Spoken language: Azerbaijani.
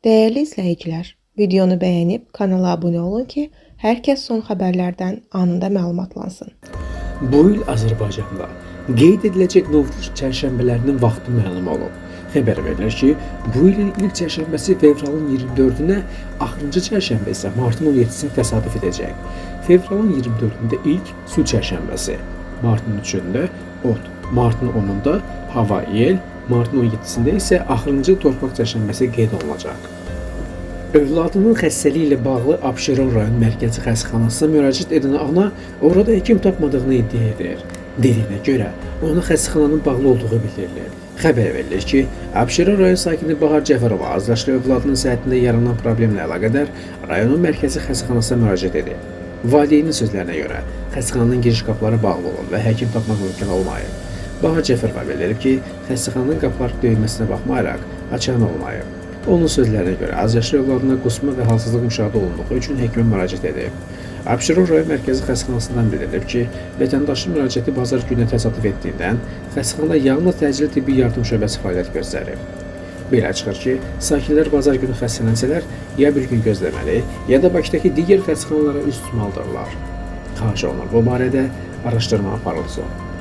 Değerli izləyicilər, videonu bəyənib kanala abunə olun ki, hər kəs son xəbərlərdən anında məlumatlansın. Bu il Azərbaycanda qeyd ediləcək Novruz çərşənbələrinin vaxtı məlum olub. Xəbər verilir ki, bu ilin ilk çərşənbəsi fevralın 24-ünə, axırıncı çərşənbə isə martın 17-sinə təsadüf edəcək. Fevralın 24-ündə ilk su çərşənbəsi, martın 3-ündə ot, martın 10-unda hava yel, martın 17-sində isə axırıncı torpaq çərşənbəsi qeyd olunacaq. Övladının xəstəliyi ilə bağlı Abşeron rayon mərkəzi xəstəxanasına müraciət edən ana orada həkim tapmadığını iddia edir. Dediyinə görə, ona xəstəxananın bağlı olduğu bildirilir. Xəbər verilir ki, Abşeron rayon sakini Bahar Cəfərova azyaşlı övladının səhhətində yaranan problemlə əlaqədar rayonun mərkəzi xəstəxanasına müraciət edib. Valideynin sözlərinə görə, xəstəxananın giriş qapıları bağlı olub və həkim tapmaq mümkün olmayıb. Bahar Cəfərova bildirib ki, xəstəxananın qapıları döyülməsinə baxmayaraq açan olmayıb. Onun sözlərinə görə, azyaşlı övladına qusma və halsızlıq müşahidə olunduğu üçün həkimə müraciət edib. Abşeron rayon mərkəzi xəstəxanasından bildirilib ki, vətəndaşın müraciəti bazar gününə təsadüf etdiyindən xəstəxanada yalnız təcili tibbi yardım şöbəsi fəaliyyət göstərib. Belə çıxır ki, sakinlər bazar günü xəstələnsələr, ya bir gün gözləməli, ya da Bakıdakı digər xəstəxanalara üst tutmalıdırlar. Xahiş olunur, bu barədə araşdırma aparılsın.